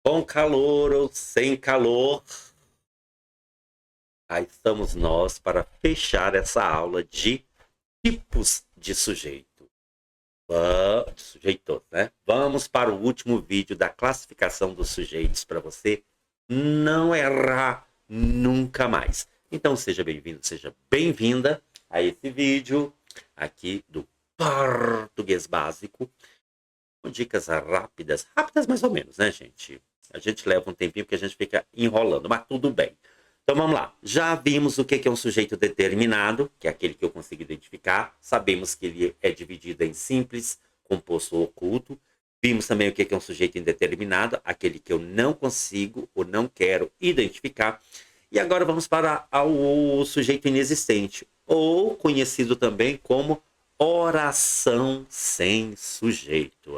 Com calor ou sem calor, aí estamos nós para fechar essa aula de tipos de sujeito. De sujeitos, né? Vamos para o último vídeo da classificação dos sujeitos para você não errar nunca mais. Então seja bem-vindo, seja bem-vinda a esse vídeo aqui do Português Básico, com dicas rápidas, rápidas mais ou menos, né, gente? A gente leva um tempinho porque a gente fica enrolando, mas tudo bem. Então vamos lá. Já vimos o que é um sujeito determinado, que é aquele que eu consigo identificar. Sabemos que ele é dividido em simples, composto ou oculto. Vimos também o que é um sujeito indeterminado, aquele que eu não consigo ou não quero identificar. E agora vamos para o sujeito inexistente, ou conhecido também como oração sem sujeito.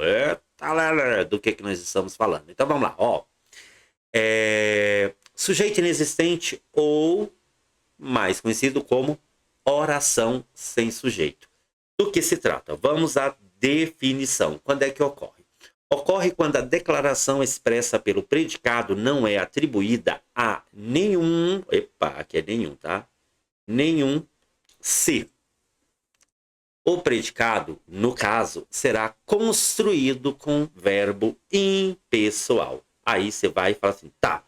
Do que nós estamos falando? Então vamos lá. Sujeito inexistente ou mais conhecido como oração sem sujeito. Do que se trata? Vamos à definição. Quando é que ocorre? Ocorre quando a declaração expressa pelo predicado não é atribuída a nenhum, aqui é nenhum, tá? Nenhum ser. O predicado, no caso, será construído com verbo impessoal. Aí você vai e fala assim, tá,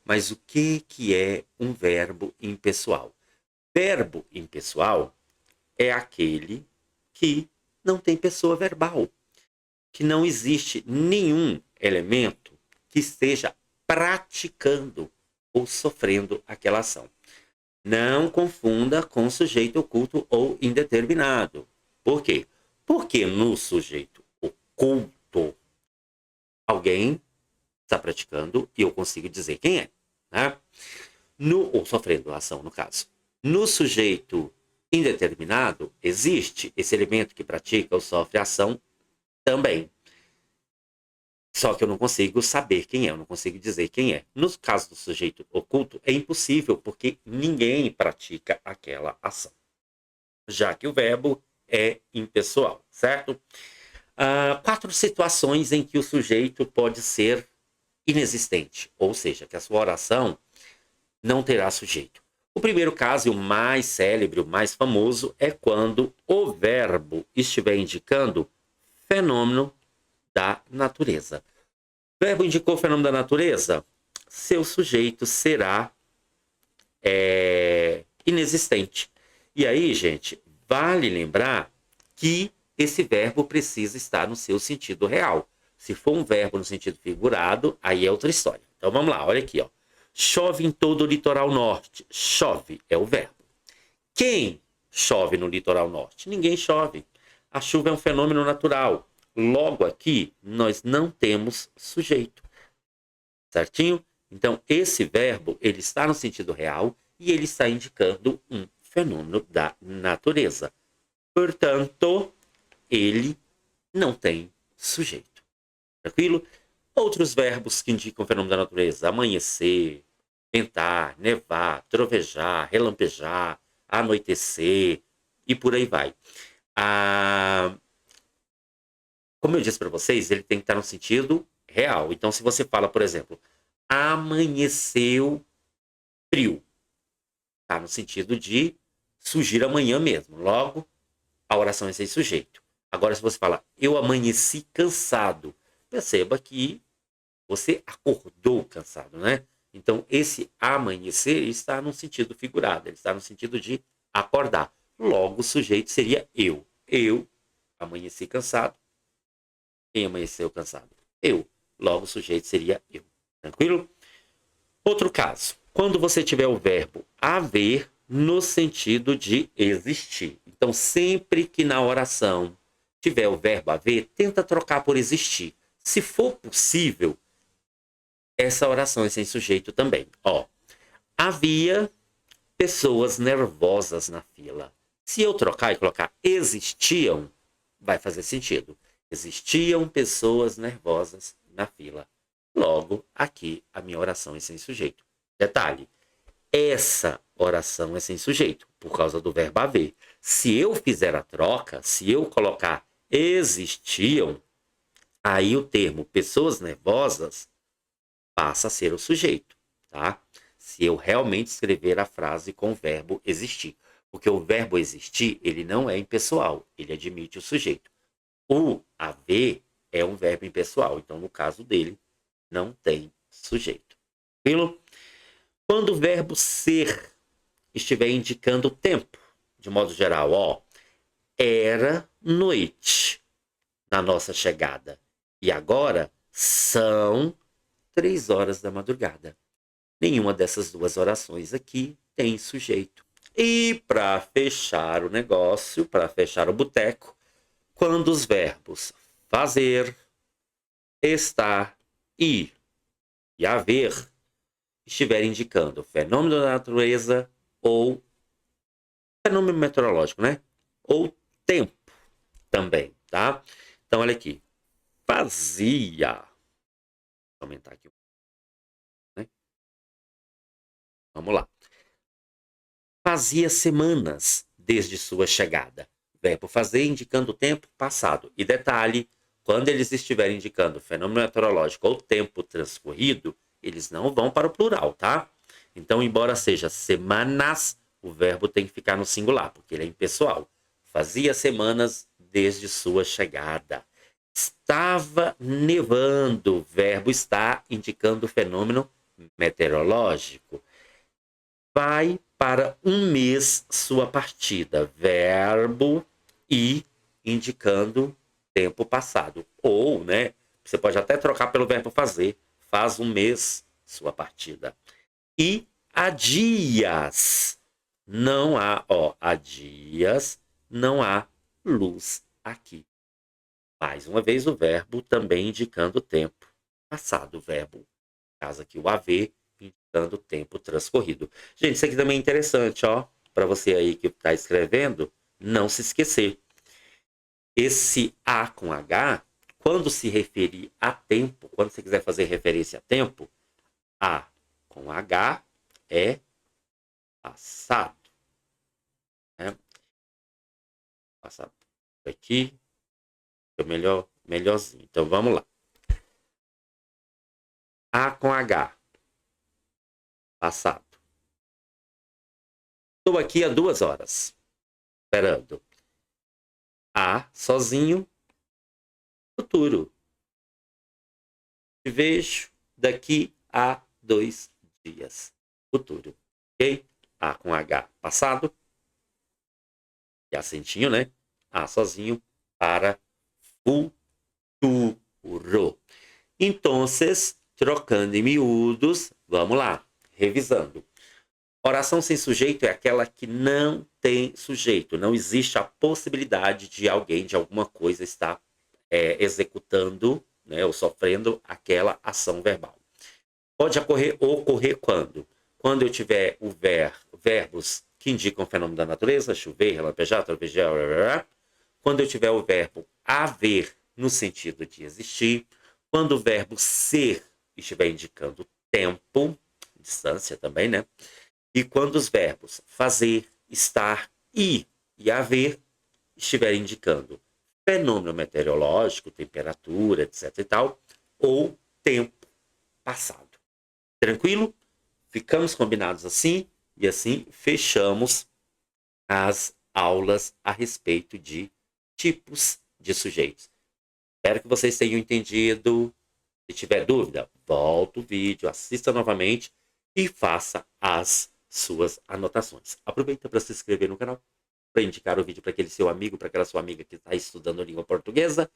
mas o que é um verbo impessoal? Verbo impessoal é aquele que não tem pessoa verbal, que não existe nenhum elemento que esteja praticando ou sofrendo aquela ação. Não confunda com sujeito oculto ou indeterminado. Por quê? Porque no sujeito oculto, alguém está praticando e eu consigo dizer quem é. Né? Ou sofrendo a ação, no caso. No sujeito indeterminado, existe esse elemento que pratica ou sofre a ação também. Só que eu não consigo saber quem é, eu não consigo dizer quem é. No caso do sujeito oculto, é impossível, porque ninguém pratica aquela ação, já que o verbo é impessoal, certo? 4 situações em que o sujeito pode ser inexistente, ou seja, que a sua oração não terá sujeito. O primeiro caso, e o mais célebre, o mais famoso, é quando o verbo estiver indicando fenômeno da natureza. O verbo indicou o fenômeno da natureza, seu sujeito será inexistente. E aí, gente, vale lembrar que esse verbo precisa estar no seu sentido real. Se for um verbo no sentido figurado, aí é outra história. Então vamos lá, olha aqui, ó. Chove em todo o litoral norte. Chove é o verbo. Quem chove no litoral norte? Ninguém chove. A chuva é um fenômeno natural. Logo aqui, nós não temos sujeito. Certinho? Então, esse verbo, ele está no sentido real e ele está indicando um fenômeno da natureza. Portanto, ele não tem sujeito. Tranquilo? Outros verbos que indicam o fenômeno da natureza: amanhecer, ventar, nevar, trovejar, relampejar, anoitecer e por aí vai. Como eu disse para vocês, ele tem que estar no sentido real. Então, se você fala, por exemplo, amanheceu frio, está no sentido de surgir amanhã mesmo. Logo, a oração é sem sujeito. Agora, se você fala, eu amanheci cansado, perceba que você acordou cansado, né? Então, esse amanhecer está no sentido figurado, ele está no sentido de acordar. Logo, o sujeito seria eu. Eu amanheci cansado. Quem amanheceu cansado? Eu. Logo, o sujeito seria eu. Tranquilo? Outro caso. Quando você tiver o verbo haver no sentido de existir. Então, sempre que na oração tiver o verbo haver, tenta trocar por existir. Se for possível, essa oração é sem sujeito também. Havia pessoas nervosas na fila. Se eu trocar e colocar existiam, vai fazer sentido. Existiam pessoas nervosas na fila. Logo, aqui a minha oração é sem sujeito. Detalhe, essa oração é sem sujeito, por causa do verbo haver. Se eu fizer a troca, se eu colocar existiam, aí o termo pessoas nervosas passa a ser o sujeito, tá? Se eu realmente escrever a frase com o verbo existir. Porque o verbo existir, ele não é impessoal, ele admite o sujeito. O haver é um verbo impessoal, então no caso dele, não tem sujeito. Tranquilo? Quando o verbo ser estiver indicando o tempo, de modo geral, ó, era noite na nossa chegada. E agora são 3 horas da madrugada. Nenhuma dessas duas orações aqui tem sujeito. E para fechar o negócio, para fechar o boteco, quando os verbos fazer, estar, ir e haver estiverem indicando fenômeno da natureza ou fenômeno meteorológico, né? Ou tempo também, tá? Então, olha aqui. Fazia. Vou aumentar aqui. Né? Vamos lá. Fazia semanas desde sua chegada. Verbo fazer indicando o tempo passado. E detalhe, quando eles estiverem indicando fenômeno meteorológico ou tempo transcorrido, eles não vão para o plural, tá? Então, embora seja semanas, o verbo tem que ficar no singular, porque ele é impessoal. Fazia semanas desde sua chegada. Estava nevando. Verbo está indicando o fenômeno meteorológico. Vai para um mês sua partida. Verbo e indicando tempo passado. Ou, né? Você pode até trocar pelo verbo fazer. Faz um mês sua partida. E há dias. Não há, ó, há dias, não há luz aqui. Mais uma vez o verbo também indicando o tempo passado. O verbo, no caso aqui, o haver, indicando o tempo transcorrido. Gente, isso aqui também é interessante, ó. Para você aí que está escrevendo, não se esquecer. Esse A com H, quando se referir a tempo, quando você quiser fazer referência a tempo, A com H é passado. Né? Passar aqui, é melhorzinho. Então vamos lá. A com H, passado. Estou aqui há 2 horas, esperando. A, sozinho, futuro. Te vejo daqui a 2 dias, futuro. Ok? A com H, passado. E acentinho, né? A sozinho, para futuro. Então, trocando em miúdos, vamos lá, revisando. Oração sem sujeito é aquela que não tem sujeito. Não existe a possibilidade de alguém, de alguma coisa, estar executando, né, ou sofrendo aquela ação verbal. Pode ocorrer quando? Quando eu tiver verbos que indicam o fenômeno da natureza, chover, relampejar, trovejar, quando eu tiver o verbo haver no sentido de existir, quando o verbo ser estiver indicando tempo, distância também, né? E quando os verbos fazer, estar, ir e haver estiverem indicando fenômeno meteorológico, temperatura, etc e tal, ou tempo passado. Tranquilo? Ficamos combinados assim e assim fechamos as aulas a respeito de tipos de sujeitos. Espero que vocês tenham entendido. Se tiver dúvida, volta o vídeo, assista novamente e faça as suas anotações. Aproveita para se inscrever no canal, para indicar o vídeo para aquele seu amigo, para aquela sua amiga que está estudando língua portuguesa.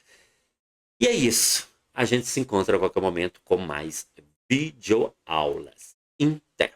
E é isso. A gente se encontra a qualquer momento com mais videoaulas. Até!